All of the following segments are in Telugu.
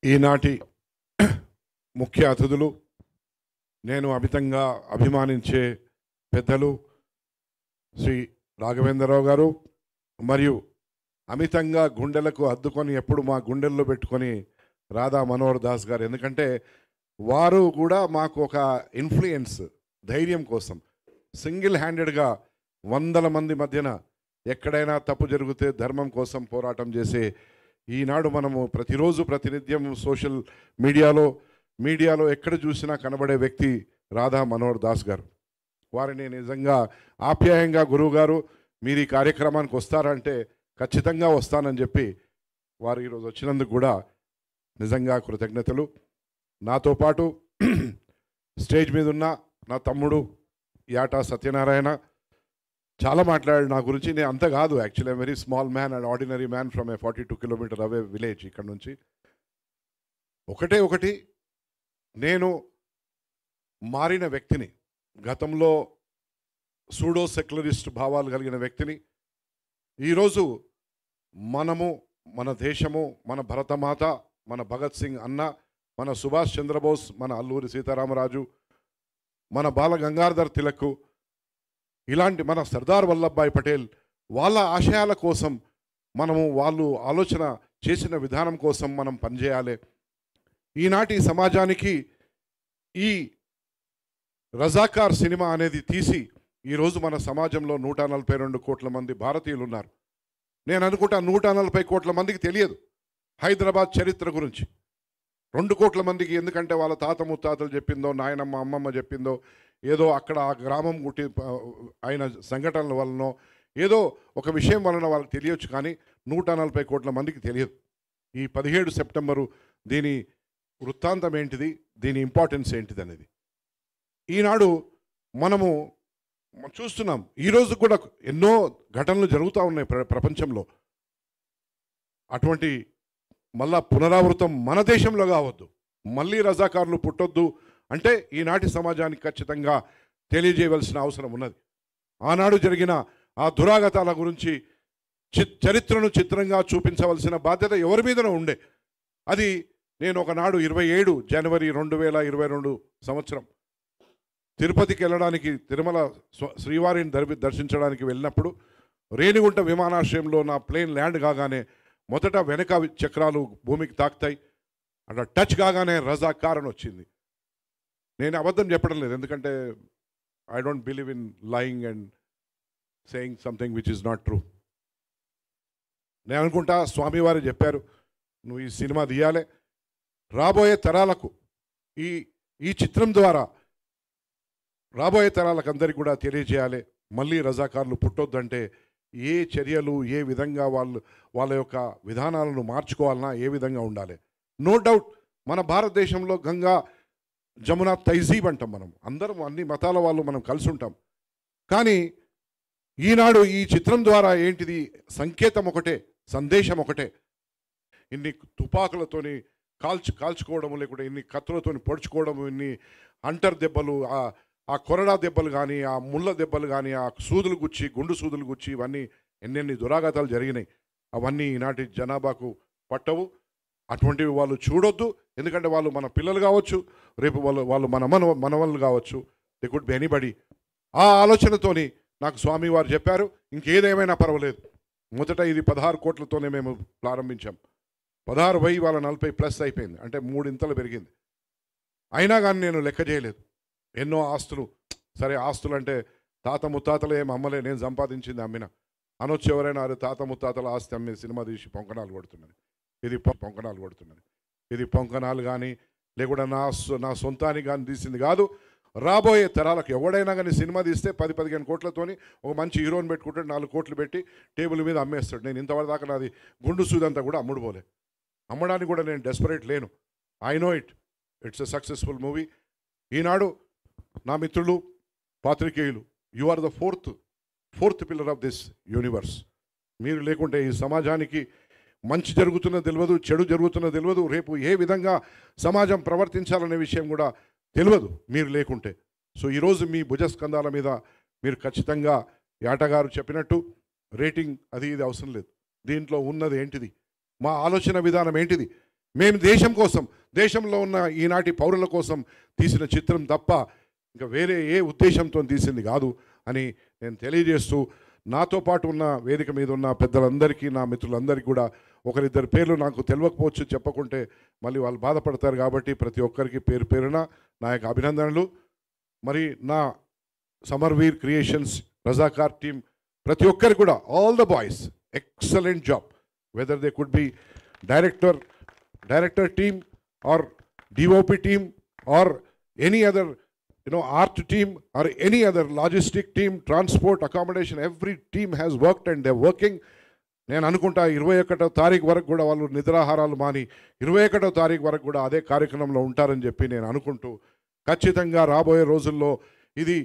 ఈనాటి ముఖ్య అతిథులు, నేను అమితంగా అభిమానించే పెద్దలు శ్రీ రాఘవేంద్రరావు గారు, మరియు అమితంగా గుండెలకు అద్దుకొని ఎప్పుడు మా గుండెల్లో పెట్టుకొని రాధా మనోహర్ దాస్ గారు. ఎందుకంటే వారు కూడా మాకు ఒక ఇన్ఫ్లుయెన్స్, ధైర్యం కోసం సింగిల్ హ్యాండెడ్గా వందల మంది మధ్యన ఎక్కడైనా తప్పు జరిగితే ధర్మం కోసం పోరాటం చేసే ఈనాడు మనము ప్రతిరోజు ప్రతినిత్యం సోషల్ మీడియాలో ఎక్కడ చూసినా కనబడే వ్యక్తి రాధా మనోహర్ దాస్ గారు. వారిని నిజంగా ఆప్యాయంగా గురువు గారు మీరు ఈ కార్యక్రమానికి వస్తారంటే ఖచ్చితంగా వస్తానని చెప్పి వారు ఈరోజు వచ్చినందుకు కూడా నిజంగా కృతజ్ఞతలు. నాతో పాటు స్టేజ్ మీద ఉన్న నా తమ్ముడు యాటా సత్యనారాయణ చాలా మాట్లాడాడు నా గురించి. నేను అంత కాదు, actually very small man and ordinary man from a 42 kilometre away village ఇక్కడ నుంచి. ఒకటి నేను మారిన వ్యక్తిని, గతంలో సూడో సెక్యులరిస్ట్ భావాలు కలిగిన వ్యక్తిని, ఈరోజు మనము, మన దేశము, మన భరతమాత, మన భగత్ సింగ్ అన్న, మన సుభాష్ చంద్రబోస్, మన అల్లూరి సీతారామరాజు, మన బాల గంగాధర్ తిలక్, ఇలాంటి మన సర్దార్ వల్లభాయ్ పటేల్, వాళ్ళ ఆశయాల కోసం మనము, వాళ్ళు ఆలోచన చేసిన విధానం కోసం మనం పనిచేయాలి. ఈనాటి సమాజానికి ఈ రజాకార్ సినిమా అనేది తీసి ఈరోజు మన సమాజంలో 142 కోట్ల మంది భారతీయులు ఉన్నారు. నేను అనుకుంటా 140 కోట్ల మందికి తెలియదు హైదరాబాద్ చరిత్ర గురించి. 2 కోట్ల మందికి, ఎందుకంటే వాళ్ళ తాత ముత్తాతలు చెప్పిందో, నాయనమ్మ అమ్మమ్మ చెప్పిందో, ఏదో అక్కడ ఆ గ్రామం గుట్టి అయిన సంఘటనల వలనో ఏదో ఒక విషయం వలన వాళ్ళకి తెలియచ్చు, కానీ 140 కోట్ల మందికి తెలియదు. ఈ 17 సెప్టెంబరు దీని వృత్తాంతం ఏంటిది, దీని ఇంపార్టెన్స్ ఏంటిది అనేది ఈనాడు మనము చూస్తున్నాం. ఈరోజు కూడా ఎన్నో ఘటనలు జరుగుతూ ఉన్నాయి ప్రపంచంలో. అటువంటి మళ్ళా పునరావృతం మన దేశంలో కావద్దు, మళ్ళీ రజాకారులు పుట్టొద్దు అంటే ఈనాటి సమాజానికి ఖచ్చితంగా తెలియజేయవలసిన అవసరం ఉన్నది. ఆనాడు జరిగిన ఆ దురాగతాల గురించి చరిత్రను చిత్రంగా చూపించవలసిన బాధ్యత ఎవరి మీదనో ఉండే. అది నేను ఒకనాడు 27 జనవరి 2022 సంవత్సరం తిరుపతికి వెళ్ళడానికి, తిరుమల శ్రీవారిని దర్శించడానికి వెళ్ళినప్పుడు రేణిగుంట విమానాశ్రయంలో నా ప్లేన్ ల్యాండ్ కాగానే మొదట వెనక చక్రాలు భూమికి తాకుతాయి, అట్లా టచ్ కాగానే రజాకార్ అని వచ్చింది. నేను అబద్ధం చెప్పడం లేదు, ఎందుకంటే I don't believe in lying and saying something which is not true. నేను అనుకుంటా స్వామివారు చెప్పారు, నువ్వు ఈ సినిమా తీయాలి, రాబోయే తరాలకు ఈ చిత్రం ద్వారా రాబోయే తరాలకు అందరికీ కూడా తెలియజేయాలి. మళ్ళీ రజాకారులు పుట్టొద్దంటే ఏ చర్యలు, ఏ విధంగా వాళ్ళ యొక్క విధానాలను మార్చుకోవాలన్నా ఏ విధంగా ఉండాలి. నో డౌట్ మన భారతదేశంలో గంగా, జమున, తైజీబ్ అంటాం మనం, అందరం అన్ని మతాల వాళ్ళు మనం కలిసి ఉంటాం. కానీ ఈనాడు ఈ చిత్రం ద్వారా ఏంటిది, సంకేతం ఒకటే, సందేశం ఒకటే. ఇన్ని తుపాకులతోని కాల్చుకోవడము, లేకుంటే ఇన్ని కత్తులతోని పొడుచుకోవడము, ఇన్ని అంటర్ దెబ్బలు, ఆ కొరడా దెబ్బలు కానీ, ఆ ముళ్ళ దెబ్బలు కానీ, ఆ సూదులు గుచ్చి, గుండు సూదులు గుచ్చి, ఇవన్నీ ఎన్నెన్ని దురాఘాతాలు జరిగినాయి. అవన్నీ ఈనాటి జనాభాకు పట్టవు. అటువంటివి వాళ్ళు చూడొద్దు. ఎందుకంటే వాళ్ళు మన పిల్లలు కావచ్చు, రేపు వాళ్ళు మన మనవళ్ళు కావచ్చు, దే కుడ్ బి ఎనీబడి. ఆ ఆలోచనతోని నాకు స్వామి వారు చెప్పారు, ఇంకేదేమైనా పర్వాలేదు. మొదట ఇది 16 కోట్లతోనే మేము ప్రారంభించాం. 16 పోయి వాళ్ళ 40+ అయిపోయింది, అంటే 3 ఇంతలు పెరిగింది. అయినా కానీ నేను లెక్క చేయలేదు. ఎన్నో ఆస్తులు, సరే ఆస్తులు అంటే తాత ముత్తాతలు ఏం అమ్మలే, నేను సంపాదించింది అమ్మిన అనొచ్చు ఎవరైనా. అరే తాత ముత్తాతల ఆస్తి అమ్మి సినిమా తీసి పొంకనాలు కొడుతున్నది, ఇది పొంకనాలు కొడుతున్నది, ఇది పొంకనాలు కానీ లేకుండా నా సొంతానికి కానీ తీసింది కాదు. రాబోయే తరాలకు ఎవడైనా కానీ సినిమా తీస్తే 10-15 కోట్లతోని ఒక మంచి హీరోని పెట్టుకుంటాడు, 4 కోట్లు పెట్టి టేబుల్ మీద అమ్మేస్తాడు. నేను ఇంతవరకు దాకా నాది గుండు సూదంతా కూడా అమ్ముడుపోలే, అమ్మడానికి కూడా నేను డెస్పరేట్ లేను. I know it's a successful movie. ఈనాడు నా మిత్రులు పాత్రికేయులు, you are the fourth pillar of this universe. మీరు లేకుంటే ఈ సమాజానికి మంచి జరుగుతున్న తెలియదు, చెడు జరుగుతున్న తెలియదు, రేపు ఏ విధంగా సమాజం ప్రవర్తించాలనే విషయం కూడా తెలియదు మీరు లేకుంటే. సో ఈరోజు మీ భుజస్కంధాల మీద మీరు ఖచ్చితంగా యాటగారు చెప్పినట్టు రేటింగ్ అది ఇది అవసరం లేదు. దీంట్లో ఉన్నది ఏంటిది, మా ఆలోచన విధానం ఏంటిది, మేము దేశం కోసం, దేశంలో ఉన్న ఈనాటి పౌరుల కోసం తీసిన చిత్రం తప్ప ఇంకా వేరే ఏ ఉద్దేశంతో తీసింది కాదు అని నేను తెలియజేస్తూ, నాతో పాటు ఉన్న వేదిక మీద ఉన్న పెద్దలందరికీ, నా మిత్రులందరికీ కూడా ఒకరిద్దరు పేర్లు నాకు తెలియకపోవచ్చు, చెప్పకుంటే మళ్ళీ వాళ్ళు బాధపడతారు కాబట్టి ప్రతి ఒక్కరికి పేరు పేరున నా యొక్క అభినందనలు. మరి నా సమర్వీర్ క్రియేషన్స్, రజాకార్ టీమ్, ప్రతి ఒక్కరికి కూడా all the boys, excellent job. Whether they could be director team or DOP team or any other art team or any other logistic team, transport, accommodation, every team has worked and they're working. నేను అనుకుంటా 21వ తారీఖు వరకు కూడా వాళ్ళు నిద్రాహారాలు మాని 21వ తారీఖు వరకు కూడా అదే కార్యక్రమంలో ఉంటారని చెప్పి నేను అనుకుంటూ, ఖచ్చితంగా రాబోయే రోజుల్లో ఇది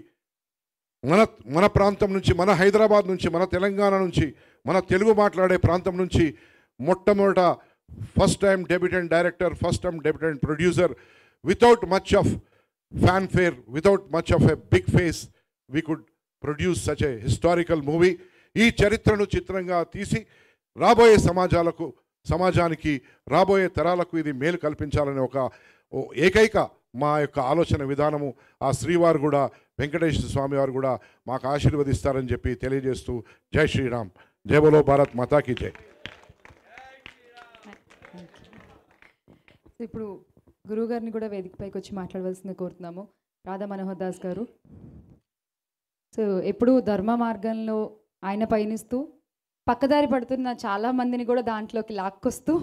మన ప్రాంతం నుంచి, మన హైదరాబాద్ నుంచి, మన తెలంగాణ నుంచి, మన తెలుగు మాట్లాడే ప్రాంతం నుంచి మొట్టమొదట first time debutant director, first time debutant producer, without much of fanfare, without much of a big face, we could produce such a historical movie. ఈ చరిత్రను చిత్రంగా తీసి రాబోయే సమాజానికి, రాబోయే తరాలకు ఇది మేలు కల్పించాలనే ఒక ఏకైక మా యొక్క ఆలోచన విధానము. ఆ శ్రీవారు కూడా, వెంకటేశ్వర స్వామి వారు కూడా మాకు ఆశీర్వదిస్తారని చెప్పి తెలియజేస్తూ, జై శ్రీరామ్, జై బోలో భారత్ మాతాకి జై. ఇప్పుడు గురువు గారిని కూడా వేదికపైకి వచ్చి మాట్లాడవలసింది కోరుతున్నాము. రాధా మనోహర్ దాస్ గారు. సో ఎప్పుడు ధర్మ మార్గంలో ఆయన పయనిస్తూ పక్కదారి పడుతున్న చాలామందిని కూడా దాంట్లోకి లాక్కొస్తూ